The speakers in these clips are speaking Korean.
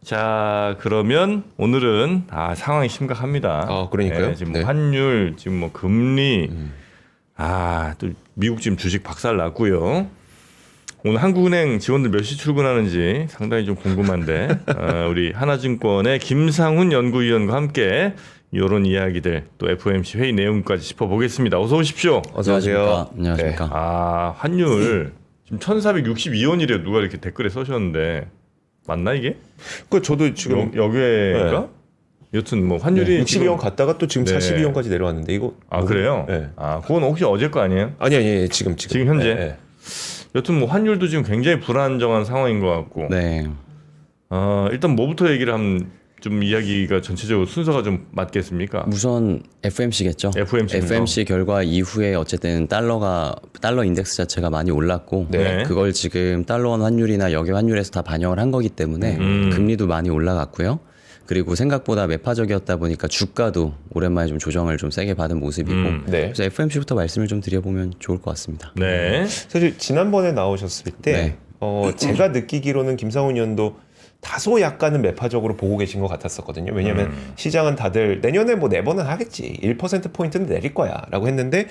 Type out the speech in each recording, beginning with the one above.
자, 그러면 오늘은 상황이 심각합니다. 그러니까요. 네, 지금 네. 환율, 지금 금리, 또 미국 지금 주식 박살 났고요. 오늘 한국은행 직원들 몇 시 출근하는지 상당히 좀 궁금한데 우리 하나증권의 김상훈 연구위원과 함께 이런 이야기들 또 FOMC 회의 내용까지 짚어보겠습니다. 어서 오십시오. 어서 오세요. 안녕하십니까. 네. 환율 지금 1,462원이래요. 누가 이렇게 댓글에 써셨는데 맞나 이게? 저도 지금 여기가? 네. 여튼 뭐 환율이 62원 갔다가 또 지금 네. 42원까지 내려왔는데 이거 그래요? 네. 그건 혹시 어제 거 아니에요? 아니 지금 현재? 네. 여튼 뭐 환율도 지금 굉장히 불안정한 상황인 것 같고. 네. 일단 뭐부터 얘기를 하면 좀 이야기가 전체적으로 순서가 좀 맞겠습니까? 우선 FMC겠죠. FMC 결과 이후에 어쨌든 달러 인덱스 자체가 많이 올랐고 네. 그걸 지금 달러원 환율이나 역외 환율에서 다 반영을 한 거기 때문에 금리도 많이 올라갔고요. 그리고 생각보다 매파적이었다 보니까 주가도 오랜만에 좀 조정을 좀 세게 받은 모습이고 네. 그래서 FMC부터 말씀을 좀 드려보면 좋을 것 같습니다. 네. 사실 지난번에 나오셨을 때 네. 제가 느끼기로는 김상훈 의원도 다소 약간은 매파적으로 보고 계신 것 같았었거든요. 왜냐하면 시장은 다들 내년에 뭐 내번은 하겠지, 1%포인트는 내릴 거야 라고 했는데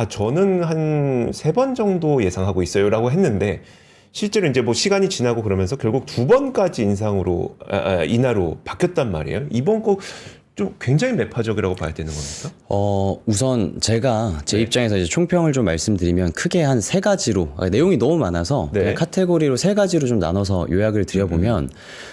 저는 한 3번 정도 예상하고 있어요 라고 했는데 실제로 이제 뭐 시간이 지나고 그러면서 결국 2번까지 인하로 바뀌었단 말이에요. 이번 거 좀 굉장히 매파적이라고 봐야 되는 겁니까? 우선 제가 제 입장에서 이제 총평을 좀 말씀드리면 크게 한 3가지로 내용이 너무 많아서 네. 그냥 카테고리로 3가지로 좀 나눠서 요약을 드려보면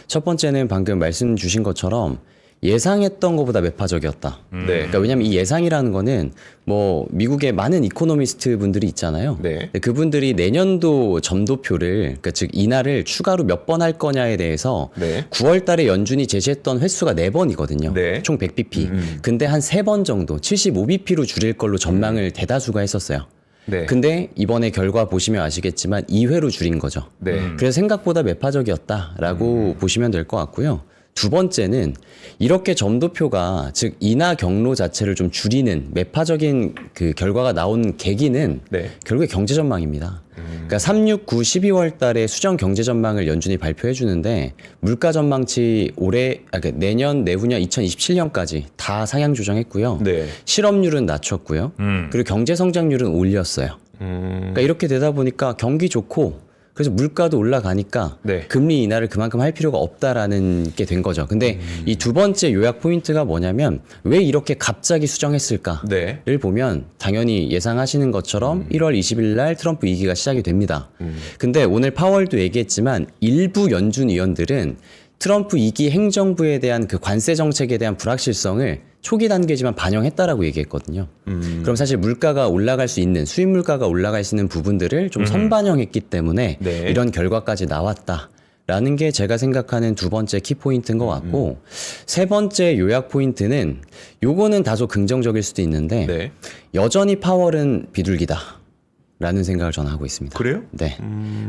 첫 번째는 방금 말씀 주신 것처럼 예상했던 것보다 매파적이었다. 네. 그러니까 왜냐하면 이 예상이라는 거는 뭐 미국의 많은 이코노미스트 분들이 있잖아요. 네. 근데 그분들이 내년도 점도표를 그러니까 즉 인하를 추가로 몇 번 할 거냐에 대해서 네. 9월 달에 연준이 제시했던 횟수가 4번이거든요. 네. 총 100bp. 근데 한 3번 정도 75bp로 줄일 걸로 전망을 대다수가 했었어요. 네. 근데 이번에 결과 보시면 아시겠지만 2회로 줄인 거죠. 네. 그래서 생각보다 매파적이었다라고 보시면 될 것 같고요. 두 번째는 이렇게 점도표가 즉 인하 경로 자체를 좀 줄이는 매파적인 그 결과가 나온 계기는 네. 결국에 경제 전망입니다. 그러니까 3, 6, 9, 12월 달에 수정 경제 전망을 연준이 발표해 주는데 물가 전망치 그러니까 내년, 내후년 2027년까지 다 상향 조정했고요. 네. 실업률은 낮췄고요. 그리고 경제 성장률은 올렸어요. 그러니까 이렇게 되다 보니까 경기 좋고 그래서 물가도 올라가니까 네. 금리 인하를 그만큼 할 필요가 없다라는 게 된 거죠. 근데 이 두 번째 요약 포인트가 뭐냐면 왜 이렇게 갑자기 수정했을까를 네. 보면 당연히 예상하시는 것처럼 1월 20일 날 트럼프 2기가 시작이 됩니다. 근데 오늘 파월도 얘기했지만 일부 연준 위원들은 트럼프 2기 행정부에 대한 그 관세 정책에 대한 불확실성을 초기 단계지만 반영했다라고 얘기했거든요. 그럼 사실 물가가 올라갈 수 있는 수입 물가가 올라갈 수 있는 부분들을 좀 선반영했기 때문에 네. 이런 결과까지 나왔다라는 게 제가 생각하는 두 번째 키포인트인 것 같고 세 번째 요약 포인트는 요거는 다소 긍정적일 수도 있는데 네. 여전히 파월은 비둘기다라는 생각을 저는 하고 있습니다. 그래요? 네.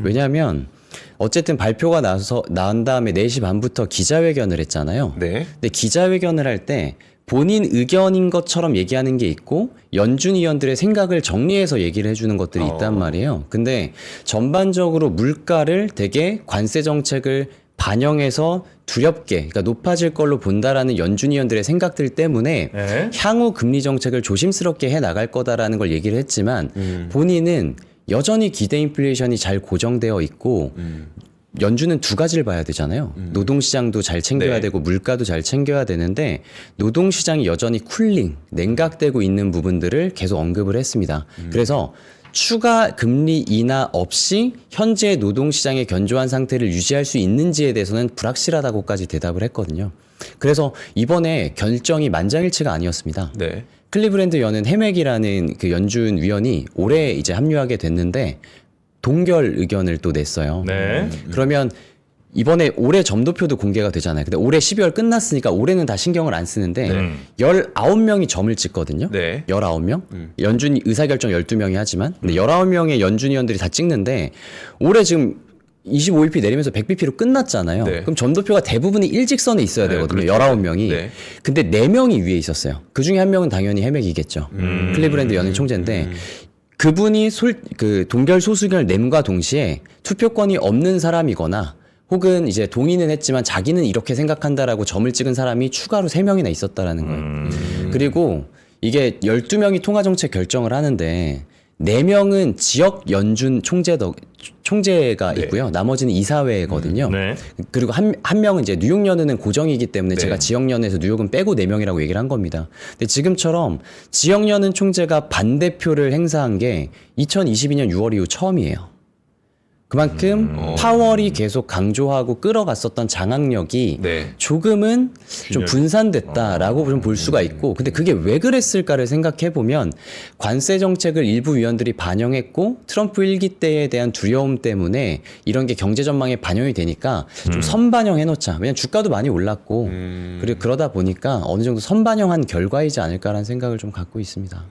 왜냐하면 어쨌든 발표가 나온 다음에 4시 반부터 기자회견을 했잖아요. 네. 근데 기자회견을 할 때 본인 의견인 것처럼 얘기하는 게 있고 연준 위원들의 생각을 정리해서 얘기를 해주는 것들이 있단 말이에요. 근데 전반적으로 물가를 되게 관세 정책을 반영해서 두렵게 그러니까 높아질 걸로 본다라는 연준 위원들의 생각들 때문에 네. 향후 금리 정책을 조심스럽게 해 나갈 거다라는 걸 얘기를 했지만 본인은 여전히 기대 인플레이션이 잘 고정되어 있고 연준은 두 가지를 봐야 되잖아요. 노동시장도 잘 챙겨야 네. 되고 물가도 잘 챙겨야 되는데 노동시장이 여전히 냉각되고 있는 부분들을 계속 언급을 했습니다. 그래서 추가 금리 인하 없이 현재 노동시장의 견조한 상태를 유지할 수 있는지에 대해서는 불확실하다고까지 대답을 했거든요. 그래서 이번에 결정이 만장일치가 아니었습니다. 네. 클리브랜드 여는 해맥이라는 그 연준 위원이 올해 이제 합류하게 됐는데 동결 의견을 또 냈어요. 네. 그러면 이번에 올해 점도표도 공개가 되잖아요. 근데 올해 12월 끝났으니까 올해는 다 신경을 안 쓰는데 19명이 점을 찍거든요. 네. 19명. 연준 의사결정 12명이 하지만 근데 19명의 연준 위원들이 다 찍는데 올해 지금 25bp 내리면서 100bp로 끝났잖아요. 네. 그럼 점도표가 대부분이 일직선에 있어야 되거든요. 그렇죠. 19명이. 네. 근데 4명이 위에 있었어요. 그 중에 한 명은 당연히 해맥이겠죠. 클리브랜드 연은 총재인데 그분이 동결 소수견을 냄과 동시에 투표권이 없는 사람이거나 혹은 이제 동의는 했지만 자기는 이렇게 생각한다라고 점을 찍은 사람이 추가로 3명이나 있었다라는 거예요. 그리고 이게 12명이 통화정책 결정을 하는데 4명은 지역 연준 총재가 네. 있고요. 나머지는 이사회거든요. 네. 그리고 한 명은 이제 뉴욕연은 고정이기 때문에 네. 제가 지역연에서 뉴욕은 빼고 4명이라고 얘기를 한 겁니다. 근데 지금처럼 지역연은 총재가 반대표를 행사한 게 2022년 6월 이후 처음이에요. 그만큼 파월이 계속 강조하고 끌어갔었던 장악력이 네. 조금은 좀 분산됐다라고 좀 볼 수가 있고, 근데 그게 왜 그랬을까를 생각해 보면 관세 정책을 일부 위원들이 반영했고 트럼프 1기 때에 대한 두려움 때문에 이런 게 경제 전망에 반영이 되니까 좀 선반영해 놓자. 왜냐면 주가도 많이 올랐고 그리고 그러다 보니까 어느 정도 선반영한 결과이지 않을까라는 생각을 좀 갖고 있습니다.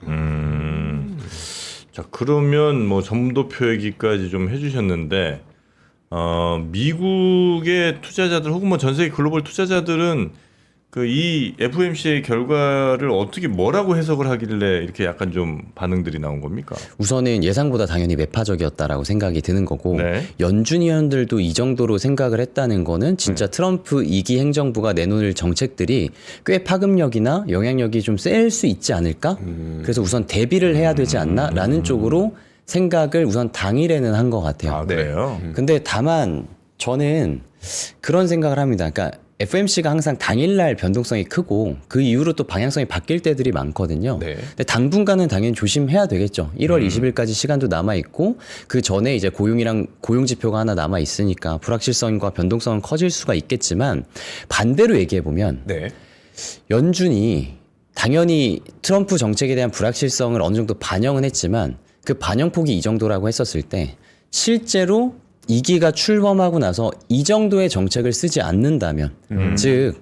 자, 그러면 뭐 점도표 얘기까지 좀 해주셨는데, 미국의 투자자들 혹은 뭐 전 세계 글로벌 투자자들은 그 이 FOMC의 결과를 어떻게 뭐라고 해석을 하길래 이렇게 약간 좀 반응들이 나온 겁니까? 우선은 예상보다 당연히 매파적이었다라고 생각이 드는 거고, 네. 연준 위원들도 이 정도로 생각을 했다는 거는 진짜 트럼프 2기 행정부가 내놓을 정책들이 꽤 파급력이나 영향력이 좀 셀 수 있지 않을까? 그래서 우선 대비를 해야 되지 않나라는 쪽으로 생각을 우선 당일에는 한 것 같아요. 아, 그래요? 근데 다만 저는 그런 생각을 합니다. 그러니까 FOMC가 항상 당일날 변동성이 크고 그 이후로 또 방향성이 바뀔 때들이 많거든요. 네. 근데 당분간은 당연히 조심해야 되겠죠. 1월 20일까지 시간도 남아 있고 그 전에 이제 고용이랑 고용 지표가 하나 남아 있으니까 불확실성과 변동성은 커질 수가 있겠지만, 반대로 얘기해 보면 네. 연준이 당연히 트럼프 정책에 대한 불확실성을 어느 정도 반영은 했지만 그 반영폭이 이 정도라고 했었을 때 실제로 2기가 출범하고 나서 이 정도의 정책을 쓰지 않는다면, 즉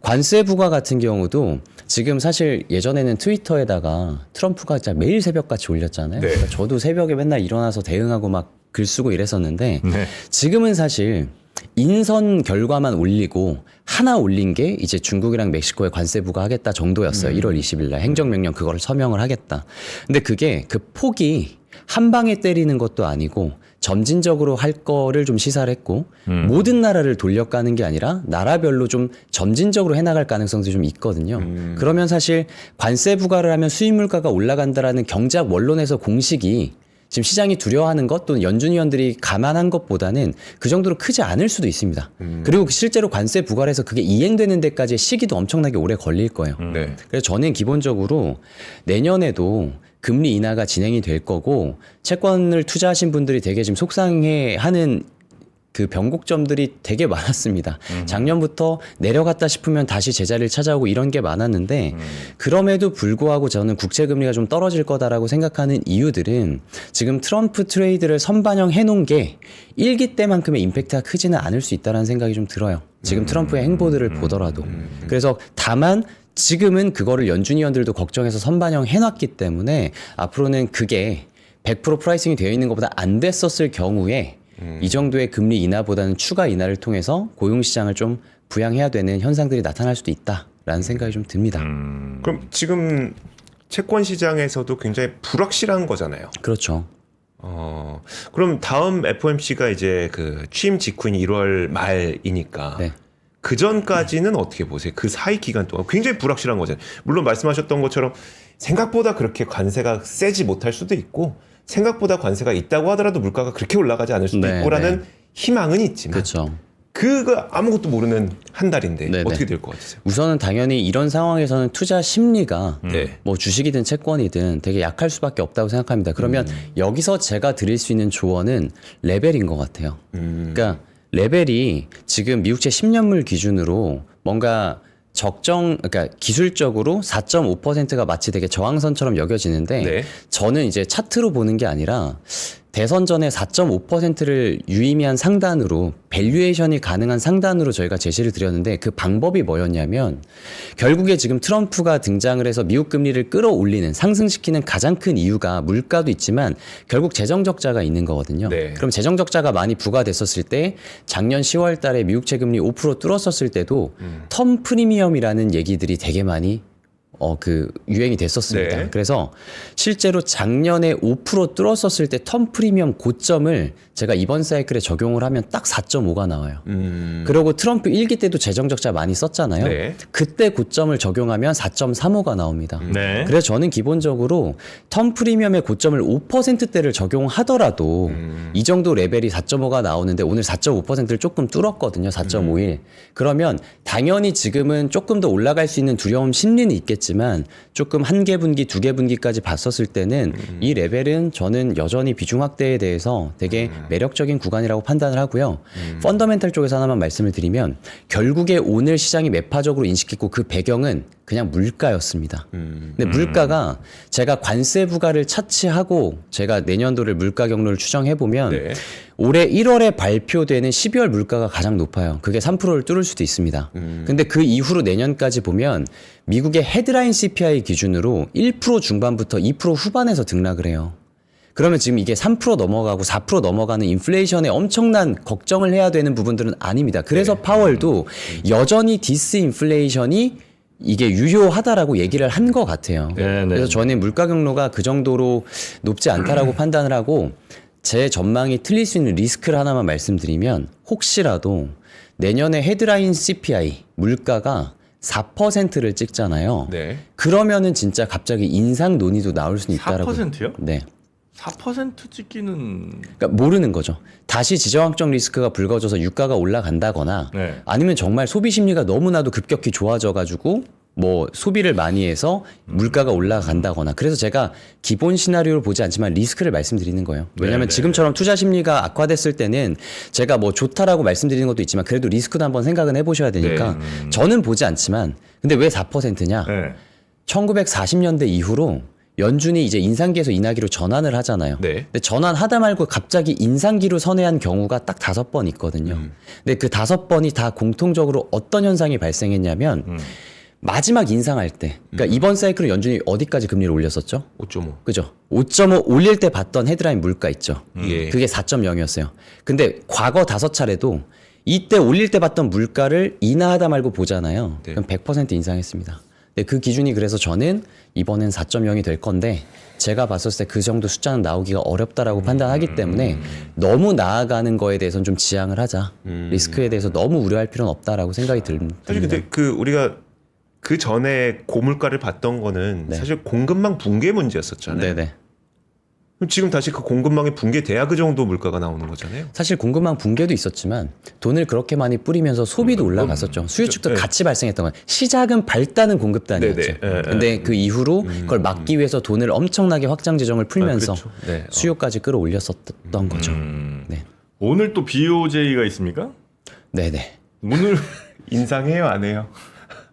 관세 부과 같은 경우도 지금 사실 예전에는 트위터에다가 트럼프가 진짜 매일 새벽같이 올렸잖아요. 네. 그러니까 저도 새벽에 맨날 일어나서 대응하고 막 글 쓰고 이랬었는데 네. 지금은 사실 인선 결과만 올리고 하나 올린 게 이제 중국이랑 멕시코에 관세 부과하겠다 정도였어요. 1월 20일 날 행정명령 그거를 서명을 하겠다. 근데 그게 그 폭이 한 방에 때리는 것도 아니고 점진적으로 할 거를 좀 시사를 했고, 모든 나라를 돌려가는 게 아니라 나라별로 좀 점진적으로 해나갈 가능성도 좀 있거든요. 그러면 사실 관세 부과를 하면 수입 물가가 올라간다라는 경제학 원론에서 공식이 지금 시장이 두려워하는 것 또는 연준위원들이 감안한 것보다는 그 정도로 크지 않을 수도 있습니다. 그리고 실제로 관세 부과를 해서 그게 이행되는 데까지의 시기도 엄청나게 오래 걸릴 거예요. 네. 그래서 저는 기본적으로 내년에도 금리 인하가 진행이 될 거고, 채권을 투자하신 분들이 되게 지금 속상해하는 그 변곡점들이 되게 많았습니다. 작년부터 내려갔다 싶으면 다시 제자리를 찾아오고 이런 게 많았는데, 그럼에도 불구하고 저는 국채금리가 좀 떨어질 거다라고 생각하는 이유들은 지금 트럼프 트레이드를 선반영해 놓은 게 1기 때만큼의 임팩트가 크지는 않을 수 있다는 생각이 좀 들어요. 지금 트럼프의 행보들을 보더라도. 그래서 다만 지금은 그거를 연준위원들도 걱정해서 선반영 해놨기 때문에 앞으로는 그게 100% 프라이싱이 되어 있는 것보다 안 됐었을 경우에 이 정도의 금리 인하보다는 추가 인하를 통해서 고용시장을 좀 부양해야 되는 현상들이 나타날 수도 있다라는 생각이 좀 듭니다. 그럼 지금 채권 시장에서도 굉장히 불확실한 거잖아요. 그렇죠. 그럼 다음 FOMC가 이제 그 취임 직후인 1월 말이니까 네. 그 전까지는 어떻게 보세요? 그 사이 기간 동안 굉장히 불확실한 거잖아요. 물론 말씀하셨던 것처럼 생각보다 그렇게 관세가 세지 못할 수도 있고, 생각보다 관세가 있다고 하더라도 물가가 그렇게 올라가지 않을 수도 네, 있고라는 네. 희망은 있지만, 그렇죠. 그거 아무것도 모르는 한 달인데 네네. 어떻게 될 것 같으세요? 우선은 당연히 이런 상황에서는 투자 심리가 네. 뭐 주식이든 채권이든 되게 약할 수밖에 없다고 생각합니다. 그러면 여기서 제가 드릴 수 있는 조언은 레벨인 것 같아요. 그러니까 레벨이 지금 미국채 10년물 기준으로 뭔가 그러니까 기술적으로 4.5%가 마치 되게 저항선처럼 여겨지는데, 네. 저는 이제 차트로 보는 게 아니라 대선 전에 4.5%를 유의미한 상단으로, 밸류에이션이 가능한 상단으로 저희가 제시를 드렸는데, 그 방법이 뭐였냐면 결국에 지금 트럼프가 등장을 해서 미국 금리를 끌어올리는, 상승시키는 가장 큰 이유가 물가도 있지만 결국 재정 적자가 있는 거거든요. 네. 그럼 재정 적자가 많이 부과됐었을 때 작년 10월 달에 미국채 금리 5% 뚫었었을 때도 텀 프리미엄이라는 얘기들이 되게 많이 그 유행이 됐었습니다. 네. 그래서 실제로 작년에 5% 뚫었었을 때 텀 프리미엄 고점을 제가 이번 사이클에 적용을 하면 딱 4.5가 나와요. 그리고 트럼프 1기 때도 재정 적자 많이 썼잖아요. 네. 그때 고점을 적용하면 4.35가 나옵니다. 네. 그래서 저는 기본적으로 텀 프리미엄의 고점을 5%대를 적용하더라도 이 정도 레벨이 4.5가 나오는데 오늘 4.5%를 조금 뚫었거든요. 4.51. 그러면 당연히 지금은 조금 더 올라갈 수 있는 두려움 심리는 있겠지만 조금 한 개 분기, 두 개 분기까지 봤었을 때는 이 레벨은 저는 여전히 비중 확대에 대해서 되게 매력적인 구간이라고 판단을 하고요. 펀더멘탈 쪽에서 하나만 말씀을 드리면 결국에 오늘 시장이 매파적으로 인식했고 그 배경은 그냥 물가였습니다. 근데 물가가 제가 관세 부과를 차치하고 제가 내년도를 물가 경로를 추정해 보면 네. 올해 1월에 발표되는 12월 물가가 가장 높아요. 그게 3%를 뚫을 수도 있습니다. 근데 그 이후로 내년까지 보면 미국의 헤드라인 CPI 기준으로 1% 중반부터 2% 후반에서 등락을 해요. 그러면 지금 이게 3% 넘어가고 4% 넘어가는 인플레이션에 엄청난 걱정을 해야 되는 부분들은 아닙니다. 그래서 파월도 여전히 디스인플레이션이 이게 유효하다라고 얘기를 한 것 같아요. 네, 네. 그래서 저는 물가 경로가 그 정도로 높지 않다라고 판단을 하고 제 전망이 틀릴 수 있는 리스크를 하나만 말씀드리면 혹시라도 내년에 헤드라인 CPI 물가가 4%를 찍잖아요. 네. 그러면은 진짜 갑자기 인상 논의도 나올 수는 있다라고. 4%요? 네. 4% 찍기는 그러니까 모르는 거죠. 다시 지정학적 리스크가 불거져서 유가가 올라간다거나 네. 아니면 정말 소비 심리가 너무나도 급격히 좋아져 가지고 뭐 소비를 많이 해서 물가가 올라간다거나 그래서 제가 기본 시나리오를 보지 않지만 리스크를 말씀드리는 거예요. 왜냐하면 네, 지금처럼 투자 심리가 악화됐을 때는 제가 뭐 좋다라고 말씀드리는 것도 있지만 그래도 리스크도 한번 생각은 해보셔야 되니까 저는 보지 않지만 근데 왜 4%냐? 네. 1940년대 이후로 연준이 이제 인상기에서 인하기로 전환을 하잖아요. 네. 근데 전환하다 말고 갑자기 인상기로 선회한 경우가 딱 5번 있거든요. 근데 그 5번이 다 공통적으로 어떤 현상이 발생했냐면 마지막 인상할 때, 그러니까 이번 사이클은 연준이 어디까지 금리를 올렸었죠? 5.5. 그죠? 5.5 올릴 때 봤던 헤드라인 물가 있죠. 예. 그게 4.0이었어요. 근데 과거 5차례도 이때 올릴 때 봤던 물가를 인하하다 말고 보잖아요. 네. 그럼 100% 인상했습니다. 근데 그 기준이 그래서 저는 이번엔 4.0이 될 건데 제가 봤었을 때 그 정도 숫자는 나오기가 어렵다라고 판단하기 때문에 너무 나아가는 거에 대해서는 좀 지양을 하자. 리스크에 대해서 너무 우려할 필요는 없다라고 생각이 듭니다. 사실 근데 그 우리가 그 전에 고물가를 봤던 거는 네. 사실 공급망 붕괴 문제였었잖아요. 네네. 그럼 지금 다시 그 공급망이 붕괴돼야 그 정도 물가가 나오는 거잖아요. 사실 공급망 붕괴도 있었지만 돈을 그렇게 많이 뿌리면서 소비도 올라갔었죠. 수요 측도 네. 같이 발생했던 건 시작은 밝다는 공급단이었죠. 네네. 네, 근데 그 이후로 그걸 막기 위해서 돈을 엄청나게 확장 재정을 풀면서 그렇죠. 네. 수요까지 끌어올렸었던 거죠. 네. 오늘 또 BOJ가 있습니까? 네네. 오늘 인상해요, 안 해요?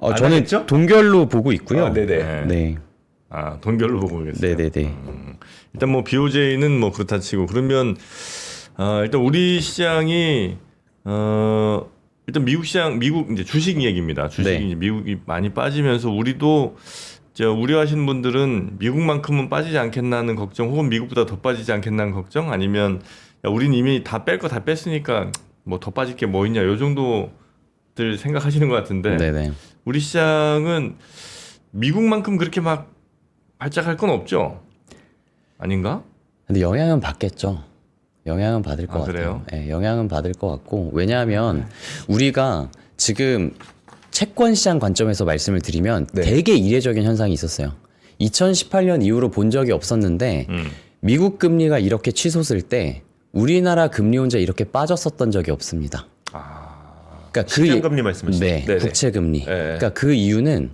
안 저는 하겠죠? 동결로 보고 있고요. 아, 네네. 네. 네. 아, 동결로 보고 계세요. 네네네. 일단 뭐 BOJ는 뭐 그렇다 치고 그러면 일단 우리 시장이 일단 미국 시장 미국 이제 주식 얘기입니다. 주식이 네. 이제 미국이 많이 빠지면서 우리도 저 우려하시는 분들은 미국만큼은 빠지지 않겠나는 걱정 혹은 미국보다 더 빠지지 않겠나는 걱정 아니면 야, 우린 이미 다 뺄 거 다 뺐으니까 뭐 더 빠질 게 뭐 있냐 요 정도들 생각하시는 것 같은데 네네. 우리 시장은 미국만큼 그렇게 막 발작할 건 없죠? 아닌가? 근데 영향은 받겠죠. 영향은 받을 것 아, 같아요. 그래요? 네, 영향은 받을 것 같고 왜냐하면 우리가 지금 채권 시장 관점에서 말씀을 드리면 네. 되게 이례적인 현상이 있었어요. 2018년 이후로 본 적이 없었는데 미국 금리가 이렇게 치솟을 때 우리나라 금리 혼자 이렇게 빠졌었던 적이 없습니다. 그러니까 시장금리 말씀하시죠? 네, 네네. 국채 금리. 네. 그러니까 그 이유는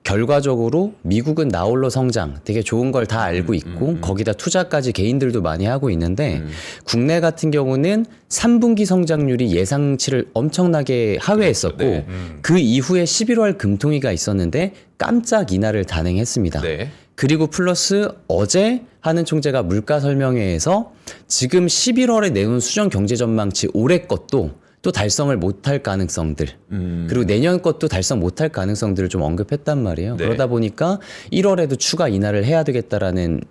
결과적으로 미국은 나홀로 성장, 되게 좋은 걸 다 알고 있고 거기다 투자까지 개인들도 많이 하고 있는데 국내 같은 경우는 3분기 성장률이 예상치를 엄청나게 하회했었고 네. 그 이후에 11월 금통위가 있었는데 깜짝 인하를 단행했습니다. 네. 그리고 플러스 어제 하는 총재가 물가 설명회에서 지금 11월에 내놓은 수정 경제 전망치 올해 것도 또 달성을 못할 가능성들 그리고 내년 것도 달성 못할 가능성들을 좀 언급했단 말이에요. 네. 그러다 보니까 1월에도 추가 인하를 해야 되겠다라는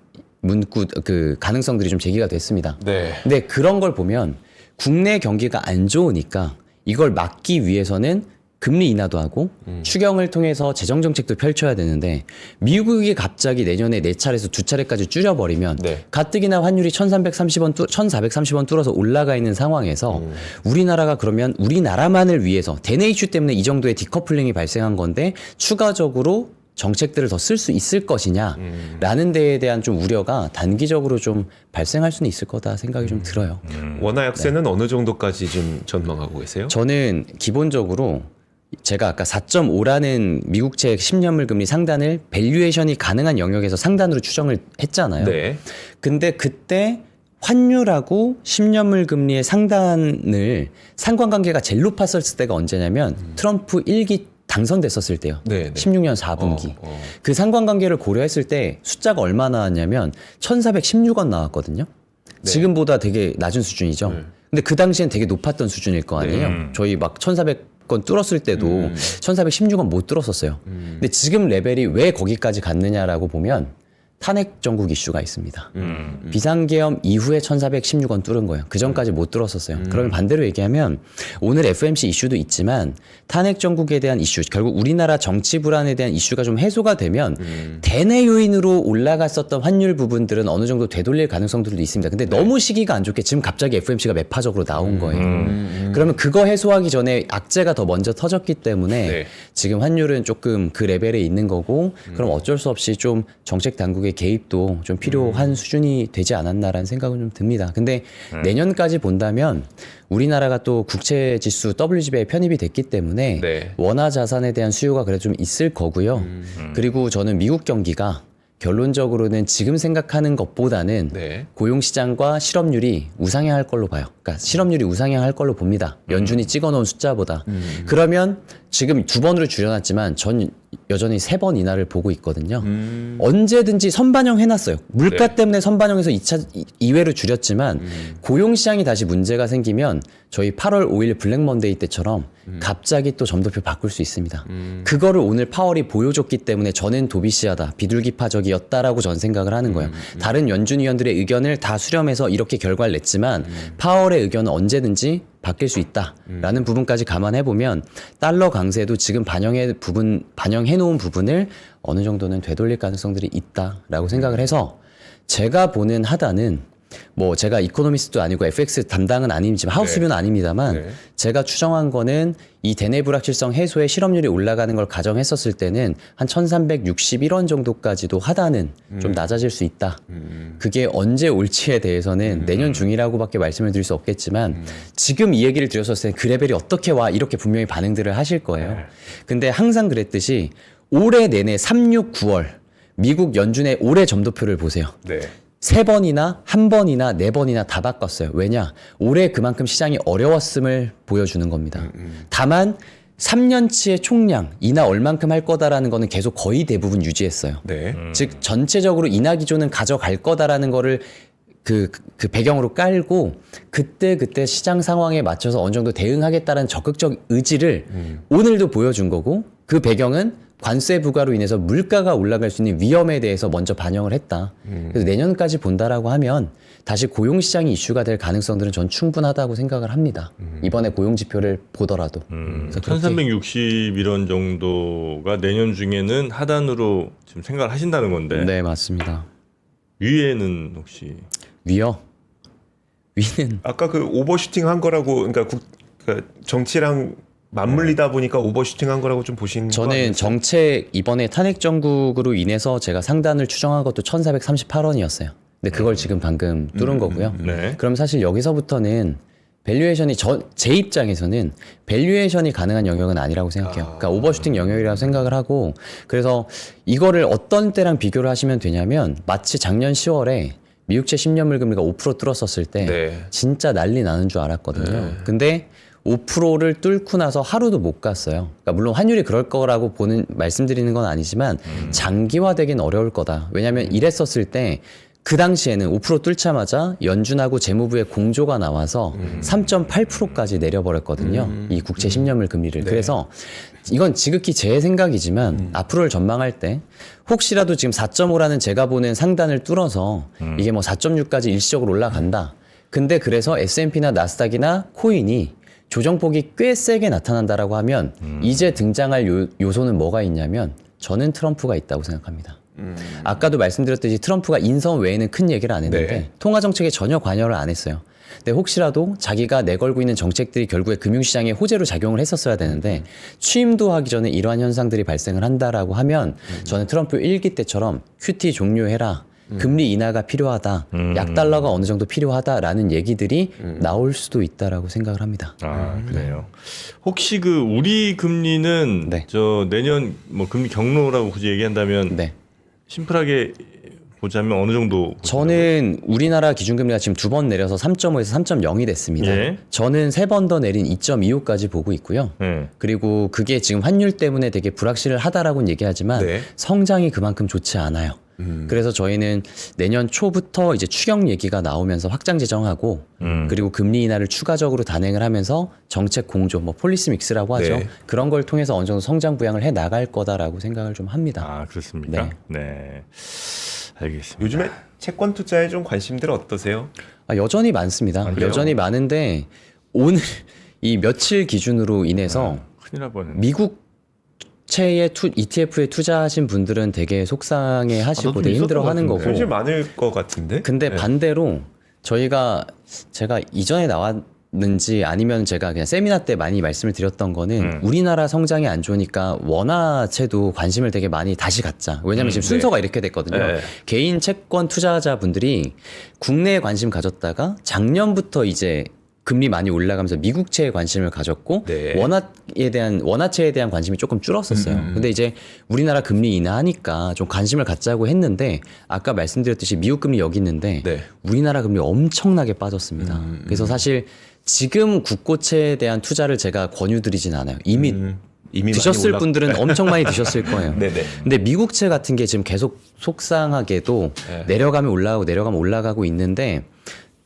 문구 그 가능성들이 좀 제기가 됐습니다. 네. 근데 그런 걸 보면 국내 경기가 안 좋으니까 이걸 막기 위해서는 금리 인하도 하고 추경을 통해서 재정 정책도 펼쳐야 되는데 미국이 갑자기 내년에 4차례에서 2차례까지 줄여버리면 네. 가뜩이나 환율이 1,430원 뚫어서 올라가 있는 상황에서 우리나라가 그러면 우리나라만을 위해서 대내 이슈 때문에 이 정도의 디커플링이 발생한 건데 추가적으로 정책들을 더 쓸 수 있을 것이냐라는 데에 대한 좀 우려가 단기적으로 좀 발생할 수는 있을 거다 생각이 좀 들어요. 원화 약세는 어느 정도까지 좀 전망하고 계세요? 저는 기본적으로 제가 아까 4.5라는 미국채 10년물 금리 상단을 밸류에이션이 가능한 영역에서 상단으로 추정을 했잖아요. 네. 근데 그때 환율하고 10년물 금리의 상단을 상관관계가 제일 높았을 때가 언제냐면 트럼프 1기 당선됐었을 때요. 네, 네. 16년 4분기. 그 상관관계를 고려했을 때 숫자가 얼마 나왔냐면 1,416원 나왔거든요. 네. 지금보다 되게 낮은 수준이죠. 근데 그 당시엔 되게 높았던 수준일 거 아니에요. 네. 저희 막 1,400건 뚫었을 때도 1,416원 못 뚫었었어요. 근데 지금 레벨이 왜 거기까지 갔느냐라고 보면 탄핵 정국 이슈가 있습니다. 비상계엄 이후에 1,416원 뚫은 거예요. 그 전까지 못 뚫었었어요. 그러면 반대로 얘기하면 오늘 FMC 이슈도 있지만 탄핵 정국에 대한 이슈, 결국 우리나라 정치 불안에 대한 이슈가 좀 해소가 되면 대내 요인으로 올라갔었던 환율 부분들은 어느 정도 되돌릴 가능성들도 있습니다. 근데 너무 시기가 안 좋게 지금 갑자기 FMC가 매파적으로 나온 거예요. 그러면 그거 해소하기 전에 악재가 더 먼저 터졌기 때문에 네. 지금 환율은 조금 그 레벨에 있는 거고 그럼 어쩔 수 없이 좀 정책 당국의 개입도 좀 필요한 수준이 되지 않았나라는 생각은 좀 듭니다. 근데 내년까지 본다면 우리나라가 또 국채 지수 WGB에 편입이 됐기 때문에 네. 원화 자산에 대한 수요가 그래도 좀 있을 거고요. 그리고 저는 미국 경기가 결론적으로는 지금 생각하는 것보다는 네. 고용시장과 실업률이 우상향할 걸로 봐요. 그러니까 실업률이 우상향할 걸로 봅니다. 연준이 찍어놓은 숫자보다. 그러면 지금 2번으로 줄여놨지만 전 여전히 3번 인하를 보고 있거든요. 언제든지 선반영 해놨어요. 물가 네. 때문에 선반영해서 2회로 줄였지만 고용시장이 다시 문제가 생기면 저희 8월 5일 블랙 먼데이 때처럼 갑자기 또 점도표 바꿀 수 있습니다. 그거를 오늘 파월이 보여줬기 때문에 저는 도비시하다, 비둘기파적이었다라고 전 생각을 하는 거예요. 다른 연준 위원들의 의견을 다 수렴해서 이렇게 결과를 냈지만 파월의 의견은 언제든지 바뀔 수 있다라는 부분까지 감안해보면 달러 강세도 지금 반영해 놓은 부분을 어느 정도는 되돌릴 가능성들이 있다라고 생각을 해서 제가 보는 하단은 뭐 제가 이코노미스트도 아니고 FX 담당은 아니지만 하우스뷰는 아닙니다만 네. 제가 추정한 거는 이 대내 불확실성 해소에 실업률이 올라가는 걸 가정했었을 때는 한 1361원 정도까지도 하단은 좀 낮아질 수 있다. 그게 언제 올지에 대해서는 내년 중이라고밖에 말씀을 드릴 수 없겠지만 지금 이 얘기를 드렸었을 때 그 레벨이 어떻게 와 이렇게 분명히 반응들을 하실 거예요. 근데 항상 그랬듯이 올해 내내 3, 6, 9월 미국 연준의 올해 점도표를 보세요. 네. 3번이나 1번이나 4번이나 다 바꿨어요. 왜냐? 올해 그만큼 시장이 어려웠음을 보여주는 겁니다. 다만 3년치의 총량 인하 얼만큼 할 거다라는 거는 계속 거의 대부분 유지했어요. 네. 즉 전체적으로 인하 기조는 가져갈 거다라는 거를 그 배경으로 깔고 그때 시장 상황에 맞춰서 어느 정도 대응하겠다는 적극적 의지를 오늘도 보여준 거고 그 배경은 관세 부과로 인해서 물가가 올라갈 수 있는 위험에 대해서 먼저 반영을 했다. 그래서 내년까지 본다라고 하면 다시 고용시장이 이슈가 될 가능성들은 전 충분하다고 생각을 합니다. 이번에 고용지표를 보더라도. 그래서 그렇게 1361원 정도가 내년 중에는 하단으로 지금 생각을 하신다는 건데 네, 맞습니다. 위에는 혹시 위요? 위는 아까 그 오버슈팅 한 거라고 그러니까 그 정치랑 맞물리다 보니까 오버슈팅 한 거라고 좀 보시는 거 저는 아니겠어요? 정책 이번에 탄핵 정국으로 인해서 제가 상단을 추정한 것도 1,438원이었어요. 근데 그걸 지금 방금 뚫은 거고요. 네. 그럼 사실 여기서부터는 밸류에이션이 제 입장에서는 밸류에이션이 가능한 영역은 아니라고 생각해요. 그러니까 오버슈팅 영역이라고 생각을 하고 그래서 이거를 어떤 때랑 비교를 하시면 되냐면 마치 작년 10월에 미국채 10년물 금리가 5% 뚫었었을 때 네. 진짜 난리 나는 줄 알았거든요. 근데 5%를 뚫고 나서 하루도 못 갔어요. 그러니까 물론 환율이 그럴 거라고 말씀드리는 건 아니지만 장기화되긴 어려울 거다. 왜냐하면 이랬었을 때 그 당시에는 5% 뚫자마자 연준하고 재무부의 공조가 나와서 3.8%까지 내려버렸거든요. 이 국채 10년물 금리를. 그래서 이건 지극히 제 생각이지만 앞으로를 전망할 때 혹시라도 지금 4.5라는 제가 보는 상단을 뚫어서 이게 뭐 4.6까지 일시적으로 올라간다. 근데 그래서 S&P나 나스닥이나 코인이 조정폭이 꽤 세게 나타난다라고 하면 이제 등장할 요소는 뭐가 있냐면 저는 트럼프가 있다고 생각합니다. 아까도 말씀드렸듯이 트럼프가 인선 외에는 큰 얘기를 안 했는데 네. 통화 정책에 전혀 관여를 안 했어요. 근데 혹시라도 자기가 내걸고 있는 정책들이 결국에 금융시장에 호재로 작용을 했었어야 되는데 취임도 하기 전에 이러한 현상들이 발생을 한다라고 하면 저는 트럼프 1기 때처럼 QT 종료해라. 금리 인하가 필요하다. 약달러가 어느 정도 필요하다라는 얘기들이 나올 수도 있다라고 생각을 합니다. 아, 그래요. 혹시 그 우리 금리는 네. 저 내년 뭐 금리 경로라고 굳이 얘기한다면 네. 심플하게 보자면 어느 정도? 저는 우리나라 기준금리가 지금 2번 내려서 3.5에서 3.0이 됐습니다. 예. 저는 3번 더 내린 2.25까지 보고 있고요. 네. 그리고 그게 지금 환율 때문에 되게 불확실하다라고는 얘기하지만 네. 성장이 그만큼 좋지 않아요. 그래서 저희는 내년 초부터 이제 추경 얘기가 나오면서 확장 재정하고 그리고 금리 인하를 추가적으로 단행을 하면서 정책 공조, 뭐 폴리시 믹스라고 하죠. 네. 그런 걸 통해서 어느 정도 성장 부양을 해 나갈 거다라고 생각을 좀 합니다. 아, 그렇습니까? 네. 알겠습니다. 요즘에 채권 투자에 좀 관심들 어떠세요? 여전히 많습니다. 그래요? 여전히 많은데 오늘 이 며칠 기준으로 인해서 큰일 날 뻔했네. 미국 채에 ETF에 투자하신 분들은 되게 속상해 하시고 나도 되게 있었던 힘들어하는 것 거고. 같은데. 현실 많을 것 같은데. 근데 네. 반대로 제가 이전에 나왔는지 아니면 제가 그냥 세미나 때 많이 말씀을 드렸던 거는 우리나라 성장이 안 좋으니까 원화채도 관심을 되게 많이 다시 갖자. 왜냐면 지금 순서가 이렇게 됐거든요. 네. 개인 채권 투자자분들이 국내에 관심 가졌다가 작년부터 이제 금리 많이 올라가면서 미국채에 관심을 가졌고 네. 원화채에 대한 관심이 조금 줄었었어요. 근데 이제 우리나라 금리 인하하니까 좀 관심을 갖자고 했는데 아까 말씀드렸듯이 미국 금리 여기 있는데 네. 우리나라 금리 엄청나게 빠졌습니다. 그래서 사실 지금 국고채에 대한 투자를 제가 권유드리진 않아요. 이미 이미 드셨을 많이 분들은 엄청 많이 드셨을 거예요. 네네. 근데 미국채 같은 게 지금 계속 속상하게도 네. 내려가면 올라가고 내려가면 올라가고 있는데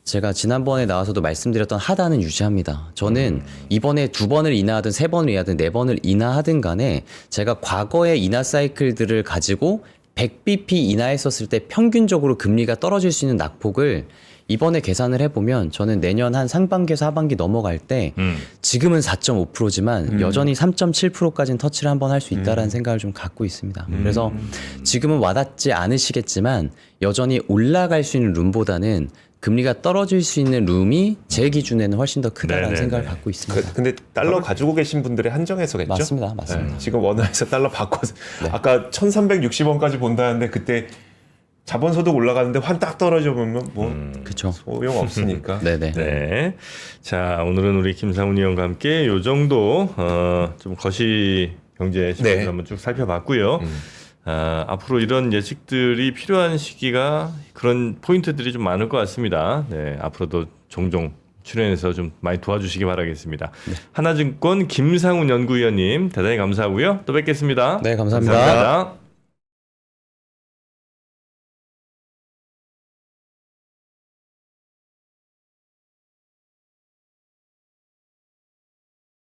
제가 지난번에 나와서도 말씀드렸던 하단은 유지합니다. 저는 이번에 2번을 인하하든 3번을 인하하든 4번을 인하하든 간에 제가 과거의 인하 사이클들을 가지고 100bp 인하했었을 때 평균적으로 금리가 떨어질 수 있는 낙폭을 이번에 계산을 해보면 저는 내년 한 상반기에서 하반기 넘어갈 때 지금은 4.5%지만 여전히 3.7%까지는 터치를 한번 할 수 있다라는 생각을 좀 갖고 있습니다. 그래서 지금은 와닿지 않으시겠지만 여전히 올라갈 수 있는 룸보다는 금리가 떨어질 수 있는 룸이 제 기준에는 훨씬 더 크다라는 네네네. 생각을 갖고 있습니다. 근데 달러 가지고 계신 분들의 한정에서겠죠? 맞습니다. 맞습니다. 지금 원화에서 달러 바꿔서 아까 1,360원까지 본다는데 그때 자본소득 올라가는데 환 딱 떨어져 보면 뭐 그렇죠. 소용 없으니까. 네네. 네. 자, 오늘은 우리 김상훈 의원과 함께 요 정도 좀 거시 경제 시황을 네. 한번 쭉 살펴봤고요. 앞으로 이런 예측들이 필요한 시기가 그런 포인트들이 좀 많을 것 같습니다. 네, 앞으로도 종종 출연해서 좀 많이 도와주시기 바라겠습니다. 하나증권 김상훈 연구위원님 대단히 감사하고요. 또 뵙겠습니다. 네, 감사합니다. 감사합니다.